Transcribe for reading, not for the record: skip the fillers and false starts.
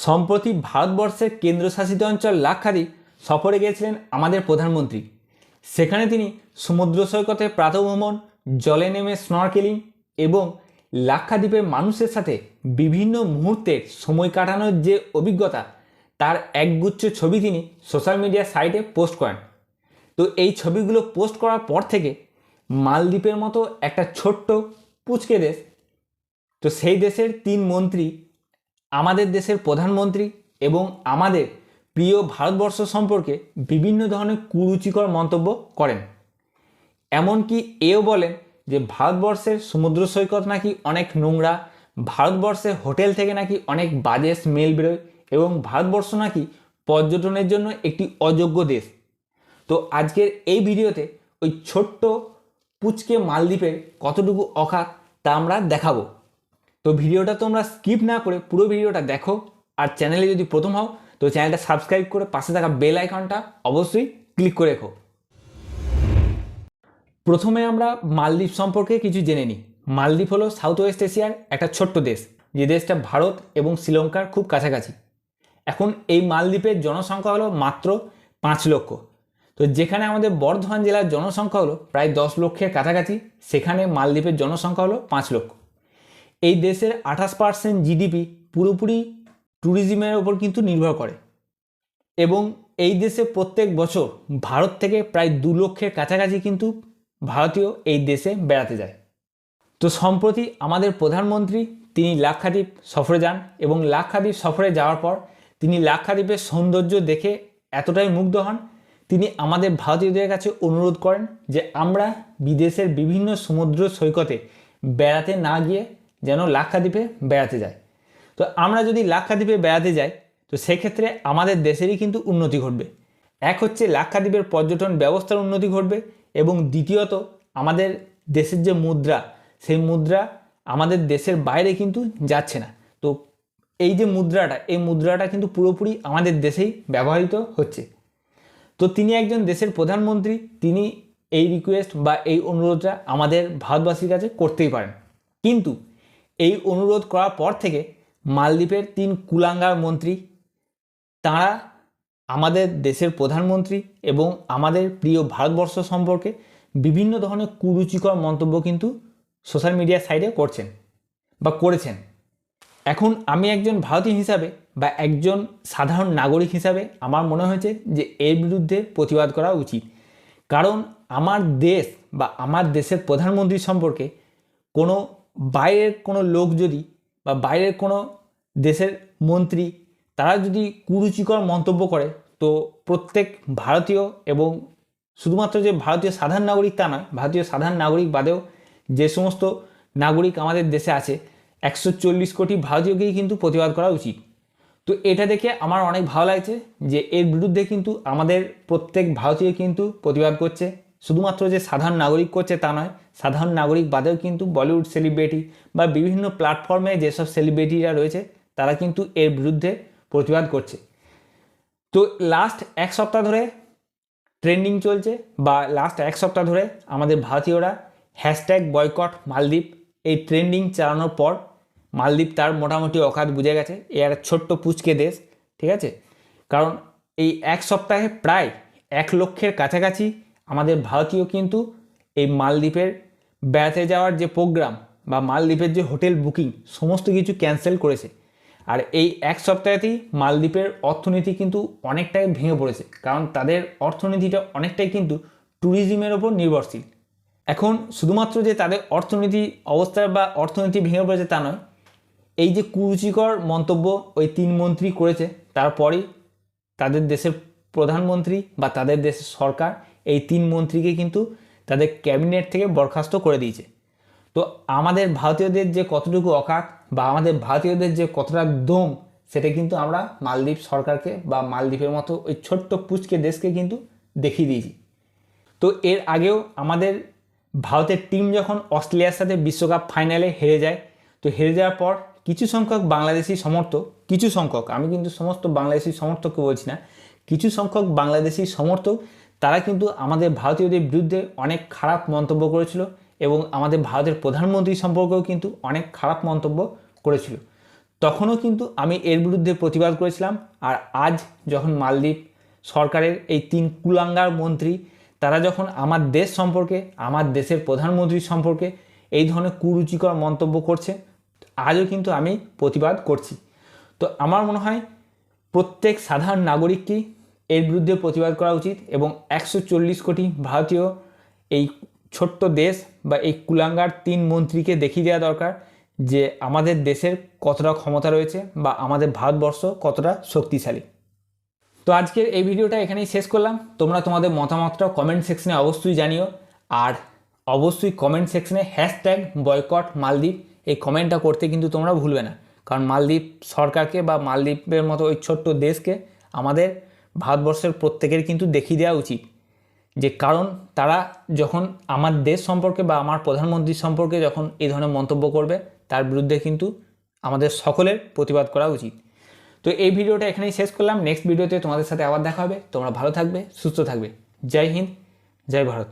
সম্প্রতি ভারতবর্ষের কেন্দ্রশাসিত অঞ্চল লাক্ষাদ্বীপ সফরে গিয়েছিলেন আমাদের প্রধানমন্ত্রী। সেখানে তিনি সমুদ্র সৈকতে প্রাতঃভ্রমণ, জলে নেমে স্নরকেলিং এবং লাক্ষাদ্বীপের মানুষের সাথে বিভিন্ন মুহূর্তের সময় কাটানোর যে অভিজ্ঞতা, তার একগুচ্ছ ছবি তিনি সোশ্যাল মিডিয়া সাইটে পোস্ট করেন। তো এই ছবিগুলো পোস্ট করার পর থেকে মালদ্বীপের মতো একটা ছোট্ট পুচকে দেশ, তো সেই দেশের 3 মন্ত্রী আমাদের দেশের প্রধানমন্ত্রী এবং আমাদের প্রিয় ভারতবর্ষ সম্পর্কে বিভিন্ন ধরনের কুরুচিকর মন্তব্য করেন। এমনকি এও বলেন যে ভারতবর্ষের সমুদ্র সৈকত নাকি অনেক নোংরা, ভারতবর্ষের হোটেল থেকে নাকি অনেক বাজে স্মেল বেরোয় এবং ভারতবর্ষ নাকি পর্যটনের জন্য একটি অযোগ্য দেশ। তো আজকের এই ভিডিওতে ওই ছোট্ট পুচকে মালদ্বীপের কতটুকু অকাত তা আমরা দেখাবো। তো ভিডিওটা তোমরা স্কিপ না করে পুরো ভিডিওটা দেখো, আর চ্যানেলে যদি প্রথম হও তো চ্যানেলটা সাবস্ক্রাইব করে পাশে থাকা বেল আইকনটা অবশ্যই ক্লিক করে রেখো। প্রথমে আমরা মালদ্বীপ সম্পর্কে কিছু জেনে নিই। মালদ্বীপ হলো সাউথ ওয়েস্ট এশিয়ার একটা ছোট্ট দেশ, যে দেশটা ভারত এবং শ্রীলঙ্কার খুব কাছাকাছি। এখন এই মালদ্বীপের জনসংখ্যা হলো মাত্র 5 লক্ষ। তো যেখানে আমাদের বর্ধমান জেলার জনসংখ্যা হলো প্রায় 10 লক্ষের কাছাকাছি, সেখানে মালদ্বীপের জনসংখ্যা হলো 5 লক্ষ। এই দেশের 28% জিডিপি পুরোপুরি ট্যুরিজমের ওপর কিন্তু নির্ভর করে এবং এই দেশে প্রত্যেক বছর ভারত থেকে প্রায় 2 লক্ষের কাছাকাছি কিন্তু ভারতীয় এই দেশে বেড়াতে যায়। তো সম্প্রতি আমাদের প্রধানমন্ত্রী তিনি লাক্ষাদ্বীপ সফরে যান এবং লাক্ষাদ্বীপ সফরে যাওয়ার পর তিনি লাক্ষাদ্বীপের সৌন্দর্য দেখে এতটাই মুগ্ধ হন, তিনি আমাদের ভারতীয়দের কাছে অনুরোধ করেন যে আমরা বিদেশের বিভিন্ন সমুদ্র সৈকতে বেড়াতে না গিয়ে যেন লাক্ষাদ্বীপে বেড়াতে যায়। তো আমরা যদি লাক্ষাদ্বীপে বেড়াতে যাই তো সেক্ষেত্রে আমাদের দেশেরই কিন্তু উন্নতি ঘটবে। এক হচ্ছে লাক্ষাদ্বীপের পর্যটন ব্যবস্থার উন্নতি ঘটবে এবং দ্বিতীয়ত আমাদের দেশের যে মুদ্রা, সেই মুদ্রা আমাদের দেশের বাইরে কিন্তু যাচ্ছে না। তো এই যে মুদ্রাটা, এই মুদ্রাটা কিন্তু পুরোপুরি আমাদের দেশেই ব্যবহৃত হচ্ছে। তো তিনি একজন দেশের প্রধানমন্ত্রী, তিনি এই রিকোয়েস্ট বা এই অনুরোধটা আমাদের ভারতবাসীর কাছে করতেই পারেন। কিন্তু এই অনুরোধ করার পর থেকে মালদ্বীপের 3 কুলাঙ্গার মন্ত্রী, তারা আমাদের দেশের প্রধানমন্ত্রী এবং আমাদের প্রিয় ভারতবর্ষ সম্পর্কে বিভিন্ন ধরনের কুরুচিকর মন্তব্য কিন্তু সোশ্যাল মিডিয়া সাইটে করছেন বা করেছেন। এখন আমি একজন ভারতীয় হিসাবে বা একজন সাধারণ নাগরিক হিসাবে আমার মনে হয়েছে যে এর বিরুদ্ধে প্রতিবাদ করা উচিত। কারণ আমার দেশ বা আমার দেশের প্রধানমন্ত্রী সম্পর্কে কোনো বাইরের কোনো লোক যদি বা বাইরের কোনো দেশের মন্ত্রী তারা যদি কুরুচিকর মন্তব্য করে, তো প্রত্যেক ভারতীয় এবং শুধুমাত্র যে ভারতীয় সাধারণ নাগরিক তা নয়, ভারতীয় সাধারণ নাগরিক বাদেও যে সমস্ত নাগরিক আমাদের দেশে আছে 140 কোটি ভারতীয়কেই কিন্তু প্রতিবাদ করা উচিত। তো এটা দেখে আমার অনেক ভালো লাগছে যে এর বিরুদ্ধে কিন্তু আমাদের প্রত্যেক ভারতীয় কিন্তু প্রতিবাদ করছে। শুধুমাত্র যে সাধারণ নাগরিক করছে তা নয়, সাধারণ নাগরিক বাদেও কিন্তু বলিউড সেলিব্রিটি বা বিভিন্ন প্ল্যাটফর্মে যেসব সেলিব্রিটিরা রয়েছে তারা কিন্তু এর বিরুদ্ধে প্রতিবাদ করছে। তো লাস্ট 1 সপ্তাহ ধরে ট্রেন্ডিং চলছে বা লাস্ট 1 সপ্তাহ ধরে আমাদের ভারতীয়রা #বয়কট মালদ্বীপ এই ট্রেন্ডিং চালানোর পর মালদ্বীপ তার মোটামুটি অকাত বুঝে গেছে। এর ছোট্ট পুচকে দেশ, ঠিক আছে। কারণ এই 1 সপ্তাহে প্রায় 1 লক্ষের কাছাকাছি আমাদের ভারতীয় কিন্তু এই মালদ্বীপের বেড়াতে যাওয়ার যে প্রোগ্রাম বা মালদ্বীপের যে হোটেল বুকিং সমস্ত কিছু ক্যান্সেল করেছে। আর এই 1 সপ্তাহেতেই মালদ্বীপের অর্থনীতি কিন্তু অনেকটাই ভেঙে পড়েছে, কারণ তাদের অর্থনীতিটা অনেকটাই কিন্তু ট্যুরিজমের ওপর নির্ভরশীল। এখন শুধুমাত্র যে তাদের অর্থনীতি অবস্থা বা অর্থনীতি ভেঙে পড়েছে তা নয়, এই যে কুরুচিকর মন্তব্য ওই 3 মন্ত্রী করেছে, তারপরেই তাদের দেশের প্রধানমন্ত্রী বা তাদের দেশের সরকার এই 3 মন্ত্রীকে কিন্তু তাদের ক্যাবিনেট থেকে বরখাস্ত করে দিয়েছে। তো আমাদের ভারতীয়দের যে কতটুকু অকাত বা আমাদের ভারতীয়দের যে কতটা দম, সেটা কিন্তু আমরা মালদ্বীপ সরকারকে বা মালদ্বীপের মতো ওই ছোট্ট পুচকে দেশকে কিন্তু দেখিয়ে দিয়েছি। তো এর আগেও আমাদের ভারতের টিম যখন অস্ট্রেলিয়ার সাথে বিশ্বকাপ ফাইনালে হেরে যায়, তো হেরে যাওয়ার পর কিছু সংখ্যক বাংলাদেশি সমর্থক, কিছু সংখ্যক, আমি কিন্তু সমস্ত বাংলাদেশি সমর্থককে বলছি না, কিছু সংখ্যক বাংলাদেশি সমর্থক তারা কিন্তু আমাদের ভারতীয়দের বিরুদ্ধে অনেক খারাপ মন্তব্য করেছিল এবং আমাদের ভারতের প্রধানমন্ত্রী সম্পর্কেও কিন্তু অনেক খারাপ মন্তব্য করেছিল। তখনও কিন্তু আমি এর বিরুদ্ধে প্রতিবাদ করেছিলাম। আর আজ যখন মালদ্বীপ সরকারের এই 3 কুলাঙ্গার মন্ত্রী তারা যখন আমার দেশ সম্পর্কে, আমার দেশের প্রধানমন্ত্রী সম্পর্কে এই ধরনের কুরুচিকর মন্তব্য করছে, আজও কিন্তু আমি প্রতিবাদ করছি। তো আমার মনে হয় প্রত্যেক সাধারণ নাগরিককেই এর বিরুদ্ধে প্রতিবাদ করা উচিত এবং 140 কোটি ভারতীয় এই ছোট্ট দেশ বা এই কুলাঙ্গার 3 মন্ত্রীকে দেখিয়ে দেওয়া দরকার যে আমাদের দেশের কতটা ক্ষমতা রয়েছে বা আমাদের ভারতবর্ষ কতটা শক্তিশালী। তো আজকের এই ভিডিওটা এখানেই শেষ করলাম। তোমরা তোমাদের মতামতটা কমেন্ট সেকশনে অবশ্যই জানিও, আর অবশ্যই কমেন্ট সেকশনে #বয়কট মালদ্বীপ এই কমেন্টটা করতে কিন্তু তোমরা ভুলবে না, কারণ মালদ্বীপ সরকারকে বা মালদ্বীপের মতো ওই ছোট্ট দেশকে আমাদের ভারতবর্ষের প্রত্যেকের কিন্তু দেখিয়ে দেওয়া উচিত যে, কারণ তারা যখন আমার দেশ সম্পর্কে বা আমার প্রধানমন্ত্রী সম্পর্কে যখন এই ধরনের মন্তব্য করবে তার বিরুদ্ধে কিন্তু আমাদের সকলের প্রতিবাদ করা উচিত। তো এই ভিডিওটা এখানেই শেষ করলাম। নেক্সট ভিডিওতে তোমাদের সাথে আবার দেখা হবে। তোমরা ভালো থাকবে, সুস্থ থাকবে। জয় হিন্দ, জয় ভারত।